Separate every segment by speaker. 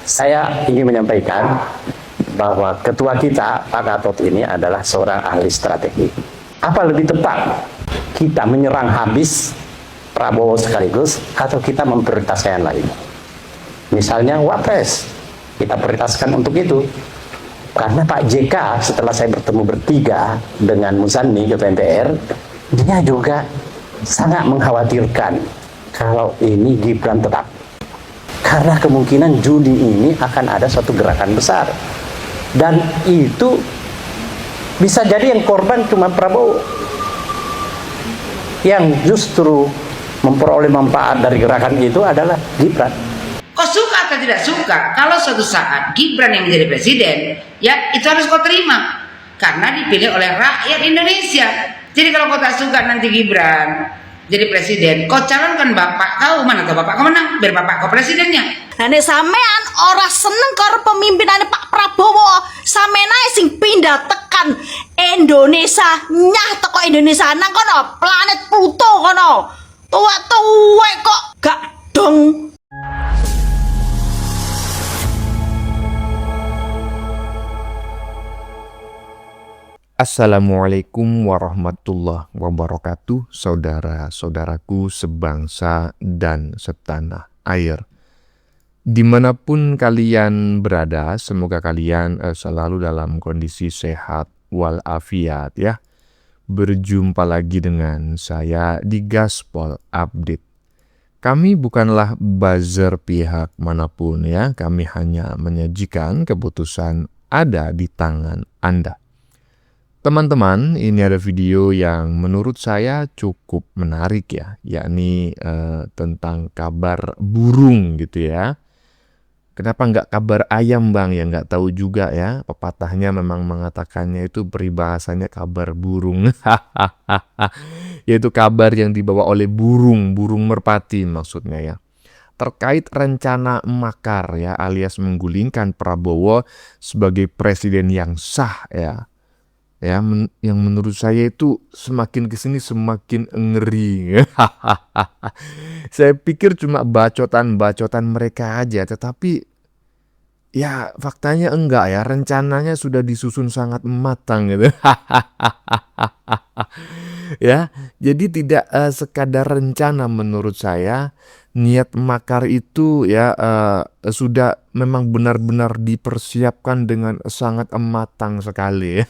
Speaker 1: Saya ingin menyampaikan bahwa ketua kita, Pak Gatot ini adalah seorang ahli strategi. Apa lebih tepat, kita menyerang habis Prabowo sekaligus atau kita memprioritaskan yang lain? Misalnya Wapres, kita prioritaskan untuk itu. Karena Pak JK setelah saya bertemu bertiga dengan Muzani Ketua MPR, dia juga sangat mengkhawatirkan kalau ini Gibran tetap. Karena kemungkinan Juni ini akan ada suatu gerakan besar. Dan itu bisa jadi yang korban cuma Prabowo. Yang justru memperoleh manfaat dari gerakan itu adalah Gibran.
Speaker 2: Kau suka atau tidak suka, kalau suatu saat Gibran yang menjadi presiden, ya itu harus kau terima. Karena dipilih oleh rakyat Indonesia. Jadi kalau kau tak suka nanti Gibran jadi presiden, kau calonkan bapak kau, mana tahu bapak kau menang, biar bapak kau presidennya.
Speaker 3: Nah, nek sampean ora seneng karo pemimpinane Pak Prabowo, sampean ae sing pindah tekan Indonesia, nyah teko Indonesia nang kono, planet Pluto kono. Tua-tua kok gak dong.
Speaker 4: Assalamualaikum warahmatullahi wabarakatuh, saudara-saudaraku sebangsa dan setanah air. Dimanapun kalian berada, semoga kalian selalu dalam kondisi sehat walafiat ya. Berjumpa lagi dengan saya di Gaspol Update. Kami bukanlah buzzer pihak manapun ya, kami hanya menyajikan keputusan ada di tangan Anda. Teman-teman, ini ada video yang menurut saya cukup menarik ya, yakni tentang kabar burung gitu ya. Kenapa nggak kabar ayam bang? Ya nggak tahu juga ya, pepatahnya memang mengatakannya itu peribahasanya kabar burung. Yaitu kabar yang dibawa oleh burung merpati maksudnya ya. Terkait rencana makar ya, alias menggulingkan Prabowo sebagai presiden yang sah ya. Yang menurut saya itu semakin kesini semakin ngeri. Saya pikir cuma bacotan mereka aja, tetapi ya faktanya enggak ya, rencananya sudah disusun sangat matang gitu. Ya, jadi tidak sekadar rencana menurut saya, niat makar itu ya sudah memang benar-benar dipersiapkan dengan sangat matang sekali.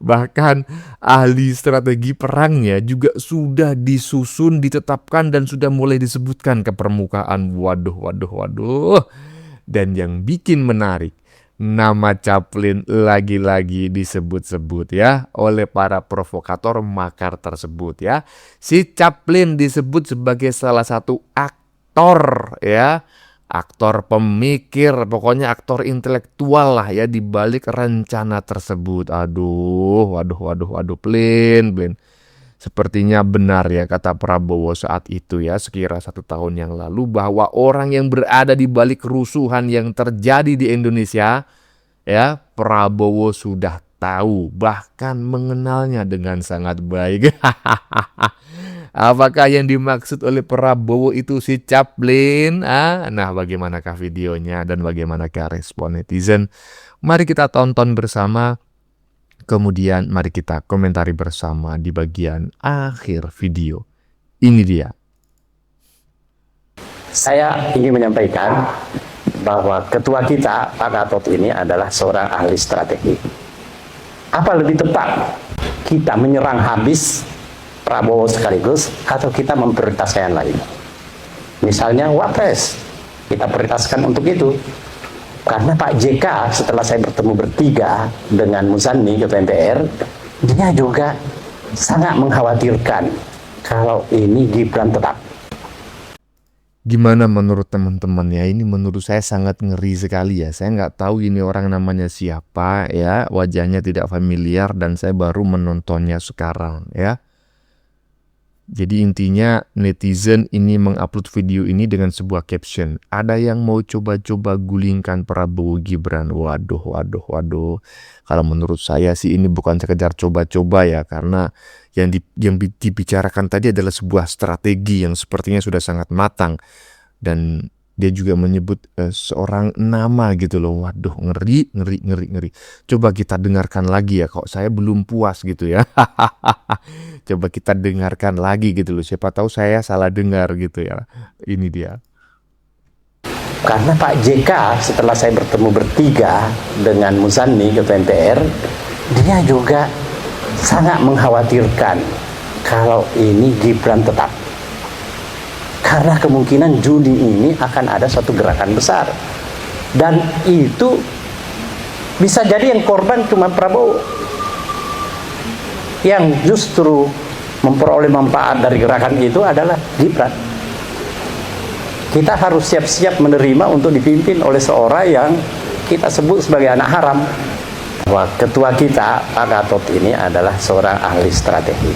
Speaker 4: Bahkan ahli strategi perangnya juga sudah disusun, ditetapkan dan sudah mulai disebutkan ke permukaan. Waduh. Dan yang bikin menarik, nama Chaplin lagi-lagi disebut-sebut ya oleh para provokator makar tersebut ya. Si Chaplin disebut sebagai salah satu aktor ya, aktor pemikir, pokoknya aktor intelektual lah ya di balik rencana tersebut. Waduh, Plin. Sepertinya benar ya kata Prabowo saat itu ya, sekira 1 tahun yang lalu, bahwa orang yang berada di balik kerusuhan yang terjadi di Indonesia ya, Prabowo sudah tahu, bahkan mengenalnya dengan sangat baik. Apakah yang dimaksud oleh Prabowo itu si Chaplin? Nah, bagaimanakah videonya dan bagaimanakah respon netizen? Mari kita tonton bersama. Kemudian mari kita komentari bersama di bagian akhir video. Ini dia.
Speaker 1: Saya ingin menyampaikan bahwa ketua kita, Pak Gatot ini adalah seorang ahli strategi. Apa lebih tepat, kita menyerang habis Prabowo sekaligus atau kita memprioritaskan yang lain? Misalnya Wapres, kita prioritaskan untuk itu. Karena Pak JK setelah saya bertemu bertiga dengan Muzani Ketua MPR, dia juga sangat mengkhawatirkan kalau ini Gibran tetap.
Speaker 4: Gimana menurut teman-teman ya? Ini menurut saya sangat ngeri sekali ya. Saya nggak tahu ini orang namanya siapa ya, wajahnya tidak familiar dan saya baru menontonnya sekarang ya. Jadi intinya netizen ini mengupload video ini dengan sebuah caption. Ada yang mau coba-coba gulingkan Prabowo Gibran. Waduh. Kalau menurut saya sih ini bukan sekedar coba-coba ya. Karena yang dibicarakan tadi adalah sebuah strategi yang sepertinya sudah sangat matang. Dan Dia juga menyebut seorang nama gitu loh. Waduh, ngeri. Coba kita dengarkan lagi ya, kok saya belum puas gitu ya. Coba kita dengarkan lagi gitu loh. Siapa tahu saya salah dengar gitu ya. Ini dia.
Speaker 1: Karena Pak JK setelah saya bertemu bertiga dengan Muzani ketua MPR, dia juga sangat mengkhawatirkan kalau ini Gibran tetap. Karena kemungkinan Juni ini akan ada suatu gerakan besar. Dan itu bisa jadi yang korban cuma Prabowo. Yang justru memperoleh manfaat dari gerakan itu adalah Gibran. Kita harus siap-siap menerima untuk dipimpin oleh seorang yang kita sebut sebagai anak haram. Bahwa ketua kita, Pak Gatot ini adalah seorang ahli strategi.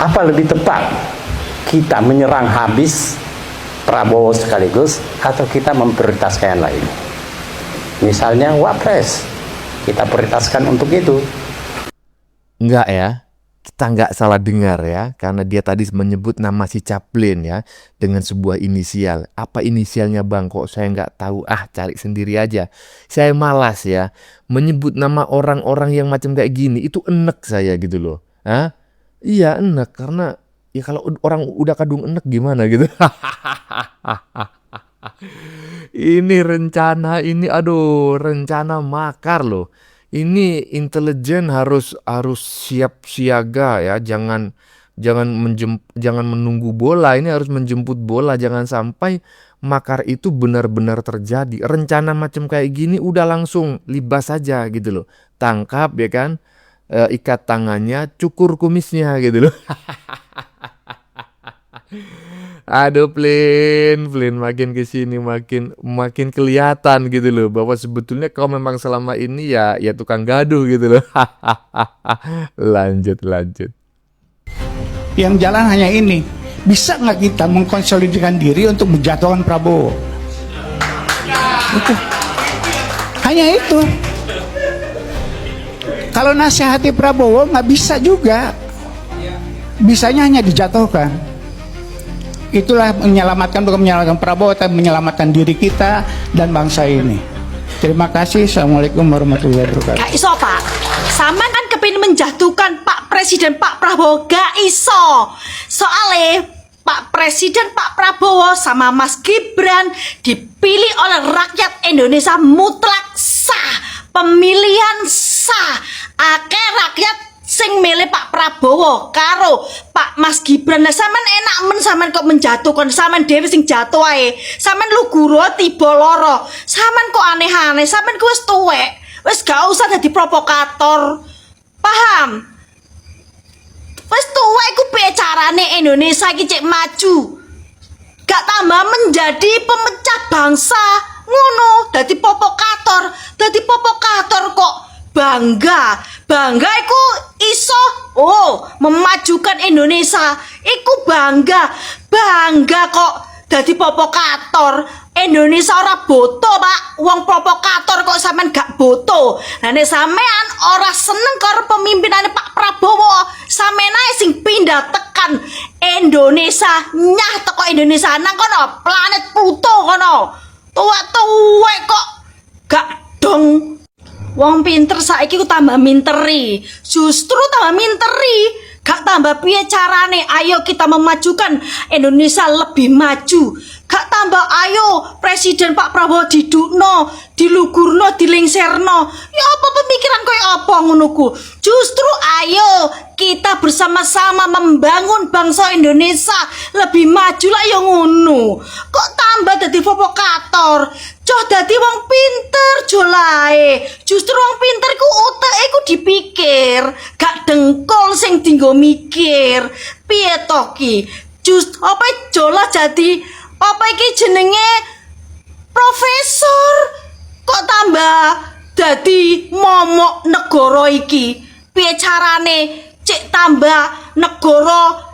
Speaker 1: Apa lebih tepat? Kita menyerang habis Prabowo sekaligus atau kita memprioritaskan yang lain? Misalnya Wapres, kita prioritaskan untuk itu.
Speaker 4: Enggak ya, kita nggak salah dengar ya, karena dia tadi menyebut nama si Chaplin ya, dengan sebuah inisial. Apa inisialnya bang? Kok saya nggak tahu? Cari sendiri aja. Saya malas ya, menyebut nama orang-orang yang macam kayak gini, itu enek saya gitu loh. Iya enek, karena ya kalau orang udah kadung enek gimana gitu. Ini rencana, ini rencana makar loh. Ini intelijen harus siap siaga ya, jangan menunggu bola, ini harus menjemput bola, jangan sampai makar itu benar-benar terjadi. Rencana macam kayak gini udah langsung libas saja gitu loh. Tangkap ya kan, ikat tangannya, cukur kumisnya gitu loh. Aduh, Plin makin kesini makin kelihatan gitu loh, bahwa sebetulnya kau memang selama ini ya tukang gaduh gitu loh. Lanjut.
Speaker 5: Yang jalan hanya ini. Bisa nggak kita mengkonsolidasikan diri untuk menjatuhkan Prabowo? Itu. Hanya itu. Kalau nasihati Prabowo nggak bisa juga. Bisanya hanya dijatuhkan. Itulah bukan menyelamatkan Prabowo, tapi menyelamatkan diri kita dan bangsa ini. Terima kasih. Assalamualaikum warahmatullahi wabarakatuh.
Speaker 3: Gak iso Pak, sampean kan kepingin menjatuhkan Pak Presiden Pak Prabowo, gak iso. Soalnya Pak Presiden Pak Prabowo sama Mas Gibran dipilih oleh rakyat Indonesia mutlak sah, pemilihan sah. Akeh rakyat sing milih Pak Prabowo karo Pak Mas Gibran. Lah sampean enak men sampean kok menjatuhkan, sampean dhewe sing jatuh ae. Sampean lugu tiba loro. Sampean kok aneh-aneh, sampean ku wis tuwek. Wis gak usah dadi provokator. Paham? Wis tuwek ku piye carane Indonesia iki cek maju. Gak tambah menjadi pemecah bangsa. Ngono, dadi provokator kok bangga iku iso memajukan Indonesia, iku bangga kok dadi provokator. Indonesia ora boto Pak, wong provokator kok sampean gak boto. Lah nek sampean ora seneng karo pemimpinane Pak Prabowo, sampean ae sing pindah tekan Indonesia, nyah teko Indonesia nang kono planet Pluto kono. Tuwek kok gak dong. Wong pinter saiki ku tambah minteri. Justru tambah minteri. Gak tambah piye carane. Ayo kita memajukan Indonesia lebih maju. Gak tambah ayo Presiden Pak Prabowo didukno, dilugurno, dilengserno. Ya apa pemikiran koyo apa ngono ku. Justru ayo kita bersama-sama membangun bangsa Indonesia lebih maju lah ya ngono. Kok tambah dadi provokator? Coh dadi wong pinter jolae. Justru wong pinter ku uteke ku dipikir, gak dengkol sing dienggo mikir. Piye to ki? Just apa jola jadi apa iki jenenge profesor? Kok tambah dadi momok negara iki? Piye carane cek tambah negara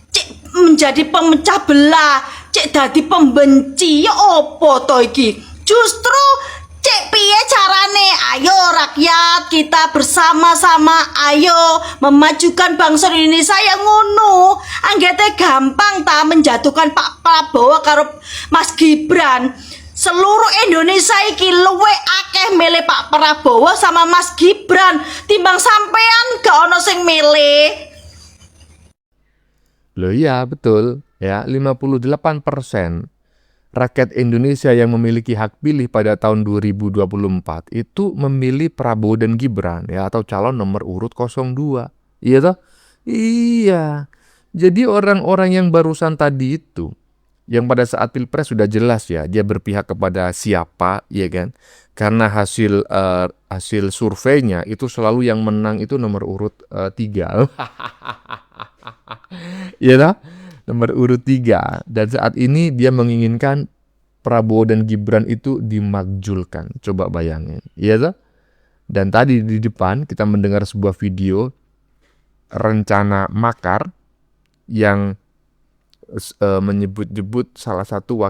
Speaker 3: cek menjadi pemecah belah, cek dadi pembenci? Ya apa to iki? Justru Cek piye carane? Ayo rakyat, kita bersama-sama ayo memajukan bangsa Indonesia yang ngono. Anggete gampang ta menjatuhkan Pak Prabowo karo Mas Gibran. Seluruh Indonesia iki luwe akeh milih Pak Prabowo sama Mas Gibran timbang sampean gak ono sing milih.
Speaker 4: Loh iya betul ya, 58% rakyat Indonesia yang memiliki hak pilih pada tahun 2024 itu memilih Prabowo dan Gibran ya, atau calon nomor urut 02. Iya toh? Iya. Jadi orang-orang yang barusan tadi itu, yang pada saat Pilpres sudah jelas ya dia berpihak kepada siapa, ya kan? Karena hasil surveinya itu selalu yang menang itu nomor urut 3. Ya toh? Nomor urut 3. Dan saat ini dia menginginkan Prabowo dan Gibran itu dimakjulkan. Coba bayangin, ya toh? Dan tadi di depan kita mendengar sebuah video rencana makar yang menyebut-nyebut salah satu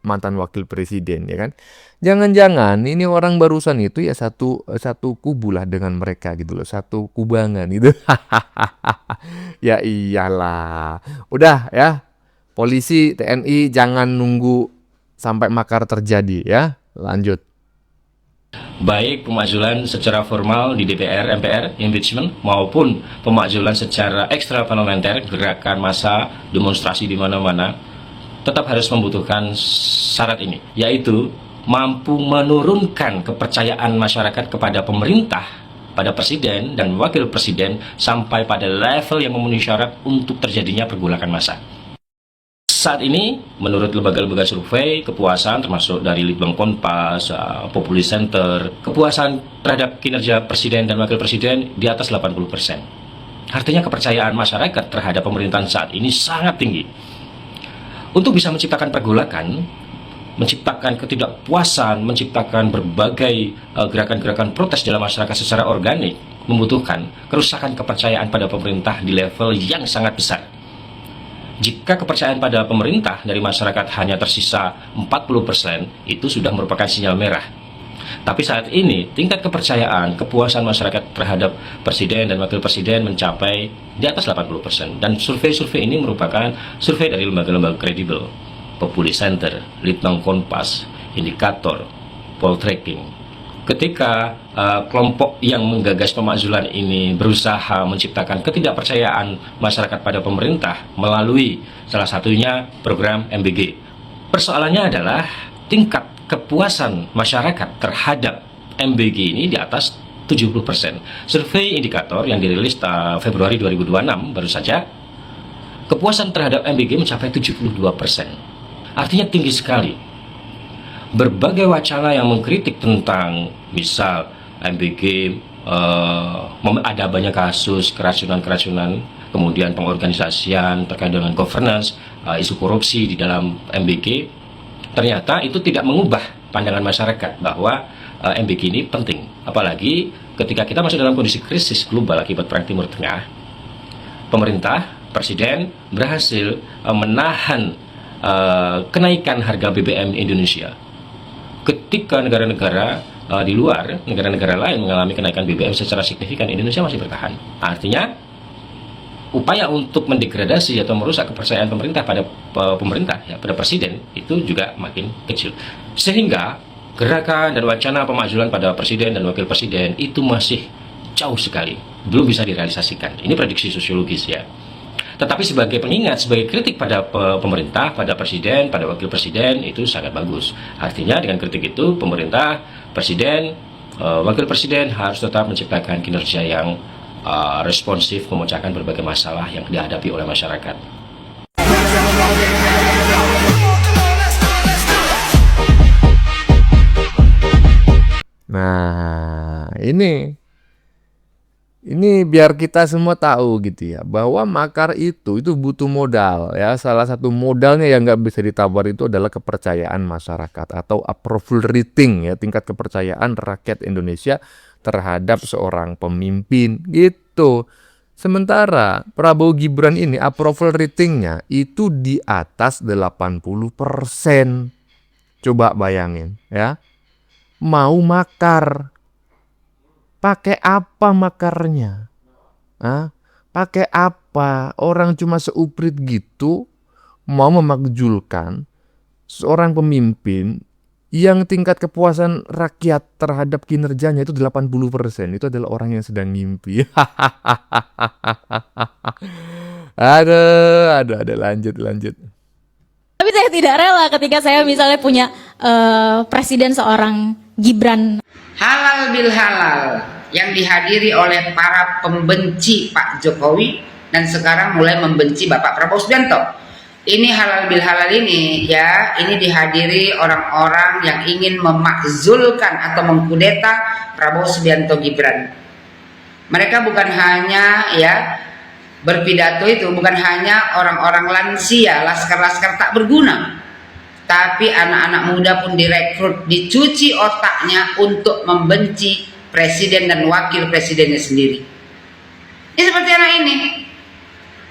Speaker 4: mantan wakil presiden, ya kan? Jangan-jangan ini orang barusan itu ya satu kubu lah dengan mereka gitu loh, satu kubangan itu. Ya iyalah. Udah ya. Polisi, TNI jangan nunggu sampai makar terjadi ya. Lanjut.
Speaker 6: Baik pemakzulan secara formal di DPR, MPR, impeachment, maupun pemakzulan secara ekstra parlementer, gerakan massa, demonstrasi di mana-mana, tetap harus membutuhkan syarat ini, yaitu mampu menurunkan kepercayaan masyarakat kepada pemerintah, pada presiden dan wakil presiden, sampai pada level yang memenuhi syarat untuk terjadinya pergolakan massa. Saat ini, menurut lembaga-lembaga survei, kepuasan termasuk dari Litbang Kompas, Populi Center, kepuasan terhadap kinerja presiden dan wakil presiden di atas 80%. Artinya kepercayaan masyarakat terhadap pemerintahan saat ini sangat tinggi. Untuk bisa menciptakan pergolakan, menciptakan ketidakpuasan, menciptakan berbagai gerakan-gerakan protes dalam masyarakat secara organik, membutuhkan kerusakan kepercayaan pada pemerintah di level yang sangat besar. Jika kepercayaan pada pemerintah dari masyarakat hanya tersisa 40%, itu sudah merupakan sinyal merah. Tapi saat ini, tingkat kepercayaan, kepuasan masyarakat terhadap presiden dan wakil presiden mencapai di atas 80%. Dan survei-survei ini merupakan survei dari lembaga-lembaga kredibel, Populi Center, Litbang Kompas, Indikator, Poltreking. Ketika kelompok yang menggagas pemakzulan ini berusaha menciptakan ketidakpercayaan masyarakat pada pemerintah melalui salah satunya program MBG. Persoalannya adalah tingkat kepuasan masyarakat terhadap MBG ini di atas 70%. Survei Indikator yang dirilis Februari 2026 baru saja, kepuasan terhadap MBG mencapai 72%. Artinya tinggi sekali. Berbagai wacana yang mengkritik tentang misal MBG, ada banyak kasus keracunan-keracunan, kemudian pengorganisasian terkait dengan governance, isu korupsi di dalam MBG, ternyata itu tidak mengubah pandangan masyarakat bahwa MBG ini penting. Apalagi ketika kita masuk dalam kondisi krisis global akibat perang Timur Tengah, pemerintah, presiden berhasil menahan kenaikan harga BBM Indonesia. Ketika negara-negara di luar, negara-negara lain mengalami kenaikan BBM secara signifikan, Indonesia masih bertahan. Artinya, upaya untuk mendegradasi atau merusak kepercayaan pemerintah pada pemerintah, ya, pada presiden, itu juga makin kecil. Sehingga, gerakan dan wacana pemakzulan pada presiden dan wakil presiden itu masih jauh sekali, belum bisa direalisasikan. Ini prediksi sosiologis ya. Tetapi sebagai pengingat, sebagai kritik pada pemerintah, pada presiden, pada wakil presiden, itu sangat bagus. Artinya dengan kritik itu, pemerintah, presiden, wakil presiden harus tetap menciptakan kinerja yang responsif, memecahkan berbagai masalah yang dihadapi oleh masyarakat.
Speaker 4: Nah, ini biar kita semua tahu gitu ya, bahwa makar itu butuh modal ya. Salah satu modalnya yang nggak bisa ditawar itu adalah kepercayaan masyarakat atau approval rating ya, tingkat kepercayaan rakyat Indonesia terhadap seorang pemimpin gitu. Sementara Prabowo Gibran ini approval ratingnya itu di atas 80%. Coba bayangin ya. mau makar. Pakai apa makarnya? Pakai apa? Orang cuma seuprit gitu mau memakzulkan seorang pemimpin yang tingkat kepuasan rakyat terhadap kinerjanya itu 80%. Itu adalah orang yang sedang ngimpi. Aduh, lanjut.
Speaker 7: Tapi saya tidak rela ketika saya misalnya punya presiden seorang Gibran.
Speaker 2: Halal bil halal yang dihadiri oleh para pembenci Pak Jokowi dan sekarang mulai membenci Bapak Prabowo Subianto. Ini halal bil halal ini ya, ini dihadiri orang-orang yang ingin memakzulkan atau mengkudeta Prabowo Subianto Gibran. Mereka bukan hanya ya berpidato itu, bukan hanya orang-orang lansia, laskar-laskar tak berguna, tapi anak-anak muda pun direkrut, dicuci otaknya untuk membenci presiden dan wakil presidennya sendiri. Ini seperti anak ini.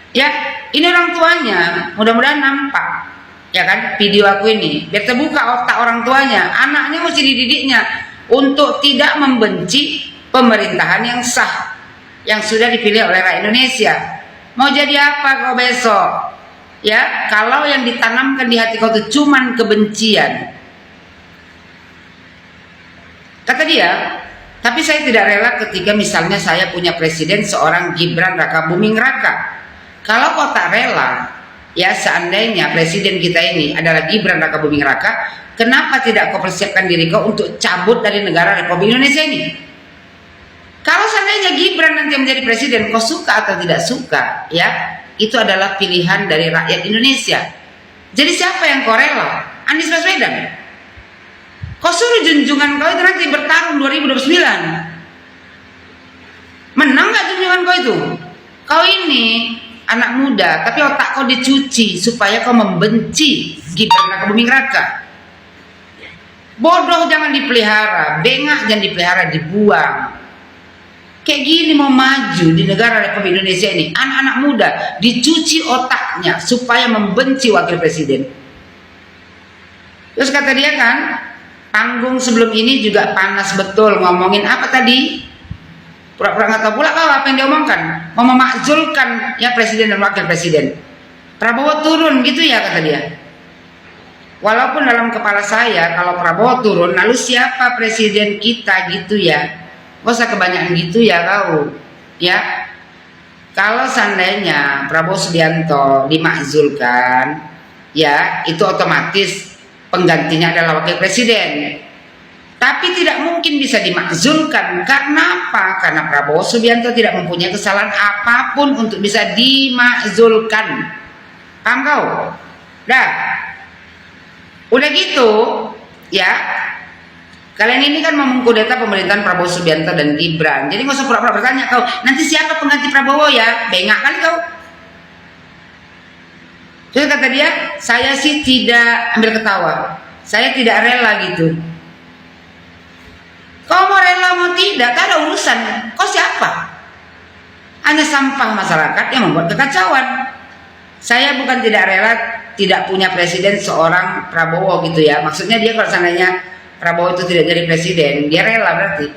Speaker 2: Ya, ini orang tuanya, mudah-mudahan nampak ya kan video aku ini, biar terbuka otak orang tuanya. Anaknya mesti dididiknya untuk tidak membenci pemerintahan yang sah, yang sudah dipilih oleh rakyat Indonesia. Mau jadi apa kau besok? Ya, kalau yang ditanamkan di hati kau itu cuman kebencian. Kata dia, tapi saya tidak rela ketika misalnya saya punya presiden seorang Gibran Rakabuming Raka. Kalau kau tak rela, ya seandainya presiden kita ini adalah Gibran Rakabuming Raka, kenapa tidak kau persiapkan diri kau untuk cabut dari negara Republik Indonesia ini? Kalau seandainya Gibran nanti menjadi presiden, kau suka atau tidak suka, ya itu adalah pilihan dari rakyat Indonesia. Jadi siapa yang kau rela? Anies Baswedan. Kau suruh junjungan kau itu nanti bertarung 2029. Menang gak junjungan kau itu? Kau ini anak muda, tapi otak kau dicuci supaya kau membenci Gibran Rakabuming Raka. Bodoh jangan dipelihara, bengak jangan dipelihara, dibuang. Kayak gini mau maju di negara Republik Indonesia ini, anak-anak muda dicuci otaknya supaya membenci wakil presiden. Terus kata dia kan, panggung sebelum ini juga panas betul, ngomongin apa tadi? Pura-pura nggak tahu pula kau apa yang dia omongkan, mau memakzulkan ya presiden dan wakil presiden. Prabowo turun gitu ya kata dia. Walaupun dalam kepala saya kalau Prabowo turun, lalu siapa presiden kita gitu ya? Gak usah kebanyakan gitu ya kau. Ya, kalau seandainya Prabowo Subianto dimakzulkan, ya itu otomatis penggantinya adalah wakil presiden. Tapi tidak mungkin bisa dimakzulkan. Karena apa? Karena Prabowo Subianto tidak mempunyai kesalahan apapun untuk bisa dimakzulkan. Paham kau? Dah. Udah gitu, ya. Kalian ini kan mau mengkudeta pemerintahan Prabowo Subianto dan Gibran. Jadi nggak usah pura-pura bertanya kau, nanti siapa pengganti Prabowo ya? Bengak kali kau. Terus kata dia, saya sih tidak, ambil ketawa. Saya tidak rela gitu. Kau mau rela mau tidak, tak ada urusan. Kau siapa? Hanya sampah masyarakat yang membuat kekacauan. Saya bukan tidak rela tidak punya presiden seorang Prabowo gitu ya. Maksudnya dia kalau seandainya Prabowo itu tidak jadi presiden, dia rela berarti.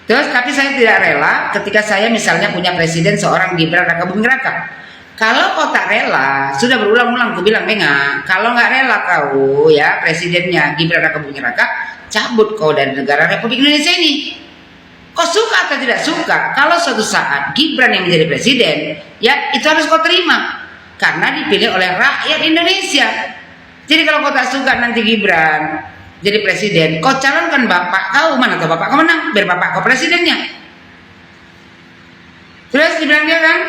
Speaker 2: Terus tapi saya tidak rela ketika saya misalnya punya presiden seorang Gibran Rakabuming Raka. Kalau kau tak rela, sudah berulang-ulang aku bilang Benga, kalau nggak rela kau ya presidennya Gibran Rakabuming Raka, cabut kau dari negara Republik Indonesia ini. Kau suka atau tidak suka, kalau suatu saat Gibran yang menjadi presiden, ya itu harus kau terima. Karena dipilih oleh rakyat Indonesia. Jadi kalau kau tak suka nanti Gibran jadi presiden, kau calonkan bapak kau, mana tahu bapak kau menang, biar bapak kau presidennya. Terus dibilang dia kan,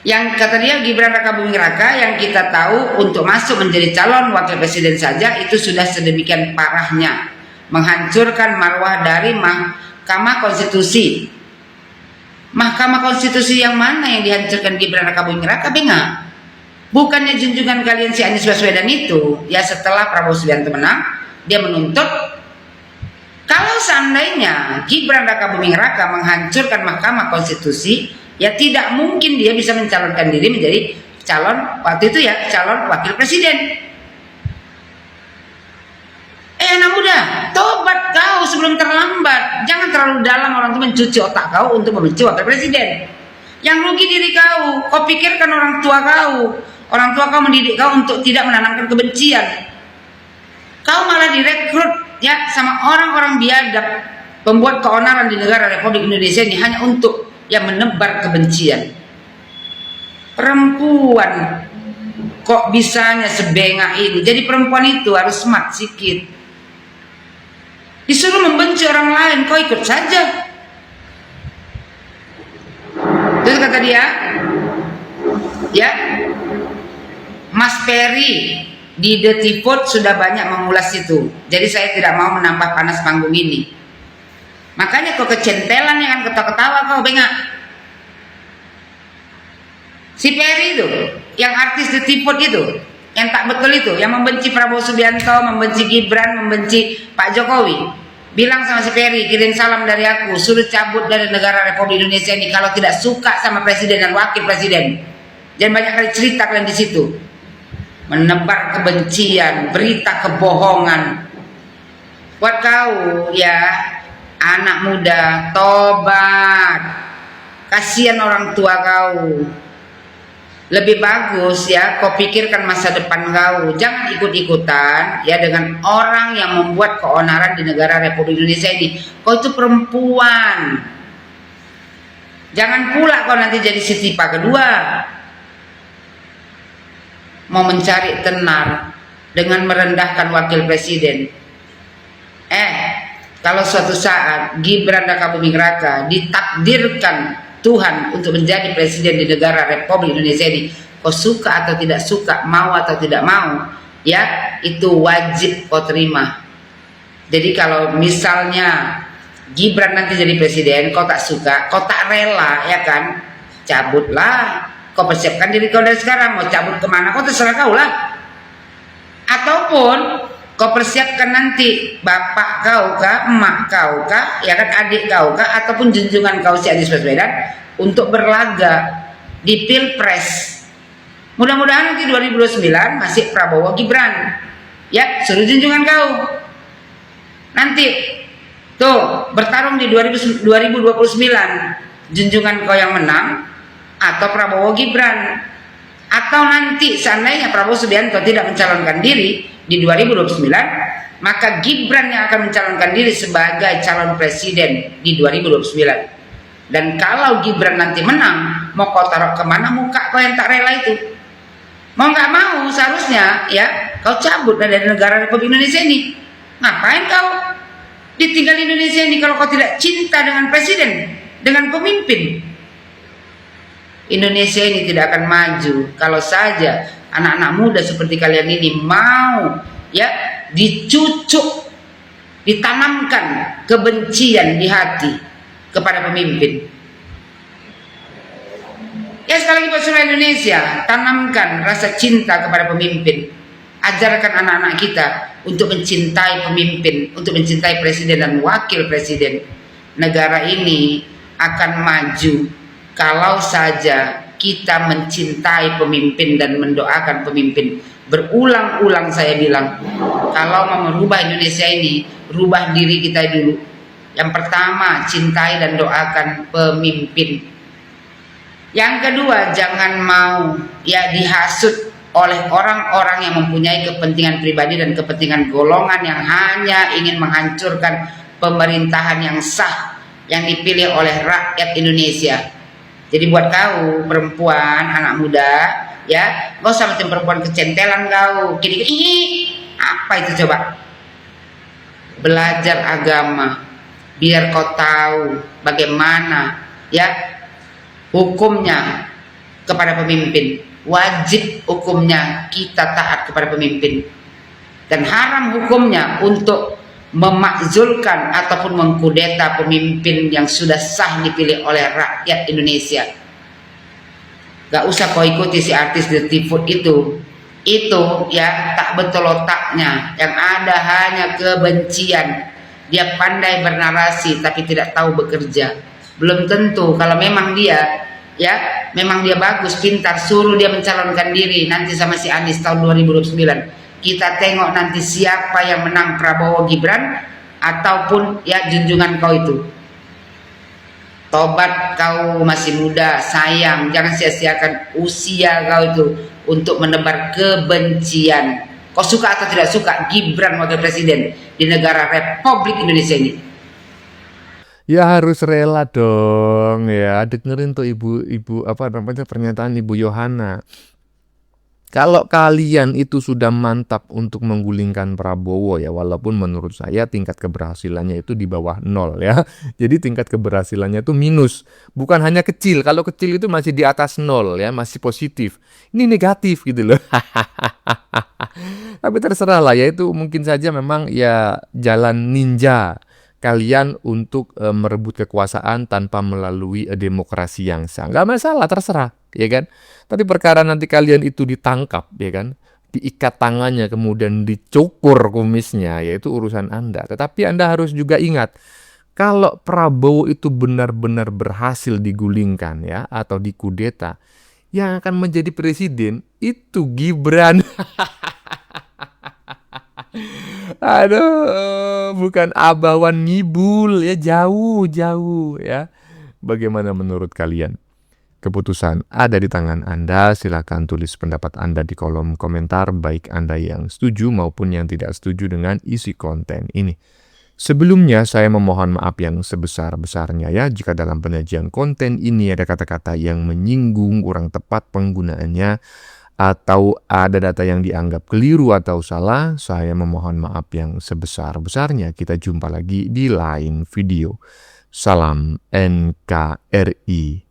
Speaker 2: yang kata dia Gibran Rakabuming Raka yang kita tahu untuk masuk menjadi calon wakil presiden saja itu sudah sedemikian parahnya, menghancurkan marwah dari Mahkamah Konstitusi. Mahkamah Konstitusi yang mana yang dihancurkan Gibran Rakabuming Raka? Benga. Bukannya junjungan kalian si Anies Baswedan itu ya setelah Prabowo Subianto menang, dia menuntut kalau seandainya Gibran Rakabuming Raka menghancurkan Mahkamah Konstitusi, ya tidak mungkin dia bisa mencalonkan diri menjadi calon waktu itu ya calon wakil presiden. Makanya tobat kau sebelum terlambat. Jangan terlalu dalam orang itu mencuci otak kau untuk membenci wakil presiden. Yang rugi diri kau. Kau pikirkan orang tua kau. Orang tua kau mendidik kau untuk tidak menanamkan kebencian. Kau malah direkrut ya sama orang-orang biadab, pembuat keonaran di negara Republik Indonesia ini hanya untuk yang menebar kebencian. Perempuan kok bisanya sebengak ini. Jadi perempuan itu harus smart sikit. Disuruh membenci orang lain, kau ikut saja. Terus kata dia, ya, Mas Ferry di The Tipot sudah banyak mengulas itu. Jadi saya tidak mau menambah panas panggung ini. Makanya kau kecentelan ya kan, ketawa-ketawa kau bengak. Si Ferry itu, yang artis The Tipot itu, yang tak betul itu, yang membenci Prabowo Subianto, membenci Gibran, membenci Pak Jokowi. Bilang sama si Ferry, kirim salam dari aku, suruh cabut dari negara Republik Indonesia ini kalau tidak suka sama presiden dan wakil presiden. Jangan banyak kali cerita kalian di situ. Menebar kebencian, berita kebohongan. Buat kau ya, anak muda, tobat. Kasihan orang tua kau. Lebih bagus ya kau pikirkan masa depan kau. Jangan ikut-ikutan ya dengan orang yang membuat keonaran di negara Republik Indonesia ini. Kau itu perempuan. Jangan pula kau nanti jadi si tipa kedua. Mau mencari tenar dengan merendahkan wakil presiden. Kalau suatu saat Gibran Rakabuming Raka ditakdirkan Tuhan untuk menjadi presiden di negara Republik Indonesia ini, kau suka atau tidak suka, mau atau tidak mau, ya itu wajib kau terima. Jadi kalau misalnya Gibran nanti jadi presiden, kau tak suka, kau tak rela, ya kan, cabutlah. Kau persiapkan diri kau dari sekarang, mau cabut kemana, kau terserah kau lah. Ataupun kau persiapkan nanti bapak kau kah, emak kau kah, ya kan, adik kau kah, ataupun junjungan kau si Anies Baswedan untuk berlaga di Pilpres. Mudah-mudahan nanti 2029 masih Prabowo Gibran. Ya, suruh junjungan kau. Nanti tuh bertarung di 2029, junjungan kau yang menang atau Prabowo Gibran. Atau nanti seandainya Prabowo Subianto tidak mencalonkan diri di 2029, maka Gibran yang akan mencalonkan diri sebagai calon presiden di 2029. Dan kalau Gibran nanti menang, mau kau taruh kemana muka kau yang tak rela itu? Mau nggak mau seharusnya ya kau cabut dari negara Republik Indonesia ini. Ngapain kau ditinggal Indonesia ini kalau kau tidak cinta dengan presiden, dengan pemimpin? Indonesia ini tidak akan maju kalau saja anak-anak muda seperti kalian ini mau ya dicucuk, ditanamkan kebencian di hati kepada pemimpin. Ya sekali lagi Pak Surya Indonesia, tanamkan rasa cinta kepada pemimpin. Ajarkan anak-anak kita untuk mencintai pemimpin, untuk mencintai presiden dan wakil presiden. Negara ini akan maju kalau saja kita mencintai pemimpin dan mendoakan pemimpin. Berulang-ulang saya bilang, kalau mau merubah Indonesia ini, rubah diri kita dulu. Yang pertama, cintai dan doakan pemimpin. Yang kedua, jangan mau ya dihasut oleh orang-orang yang mempunyai kepentingan pribadi dan kepentingan golongan yang hanya ingin menghancurkan pemerintahan yang sah yang dipilih oleh rakyat Indonesia. Jadi buat kau perempuan, anak muda, ya, gak usah macam perempuan kecentelan kau. Gini-gini, apa itu coba? Belajar agama, biar kau tahu bagaimana, ya, hukumnya kepada pemimpin. Wajib hukumnya kita taat kepada pemimpin. Dan haram hukumnya untuk memakzulkan ataupun mengkudeta pemimpin yang sudah sah dipilih oleh rakyat Indonesia. Gak usah kau ikuti si artis The Tipot itu ya tak betul otaknya, yang ada hanya kebencian. Dia pandai bernarasi tapi tidak tahu bekerja. Belum tentu kalau memang dia memang dia bagus, pintar, suruh dia mencalonkan diri nanti sama si Anies tahun 2029. kita tengok nanti siapa yang menang, Prabowo Gibran ataupun ya junjungan kau itu. Tobat, kau masih muda, sayang, jangan sia-siakan usia kau itu untuk menebar kebencian. Kau suka atau tidak suka Gibran wakil presiden di negara Republik Indonesia ini?
Speaker 4: Ya harus rela dong ya, dengerin tuh ibu apa namanya pernyataan Ibu Yohana. Kalau kalian itu sudah mantap untuk menggulingkan Prabowo ya, walaupun menurut saya tingkat keberhasilannya itu di bawah 0 ya. Jadi tingkat keberhasilannya itu minus. Bukan hanya kecil, kalau kecil itu masih di atas 0 ya, masih positif. Ini negatif gitu loh. Tapi terserah lah ya, itu mungkin saja memang ya jalan ninja kalian untuk merebut kekuasaan tanpa melalui demokrasi yang sah. Nggak masalah, terserah, ya kan? Tapi perkara nanti kalian itu ditangkap, ya kan? Diikat tangannya, kemudian dicukur kumisnya, yaitu urusan Anda. Tetapi Anda harus juga ingat, kalau Prabowo itu benar-benar berhasil digulingkan ya, atau dikudeta, yang akan menjadi presiden itu Gibran. Aduh, bukan Abawan ngibul ya, jauh-jauh ya. Bagaimana menurut kalian? Keputusan ada di tangan Anda. Silakan tulis pendapat Anda di kolom komentar, baik Anda yang setuju maupun yang tidak setuju dengan isi konten ini. Sebelumnya saya memohon maaf yang sebesar-besarnya ya jika dalam penyajian konten ini ada kata-kata yang menyinggung, kurang tepat penggunaannya, atau ada data yang dianggap keliru atau salah. Saya memohon maaf yang sebesar-besarnya. Kita jumpa lagi di lain video. Salam NKRI.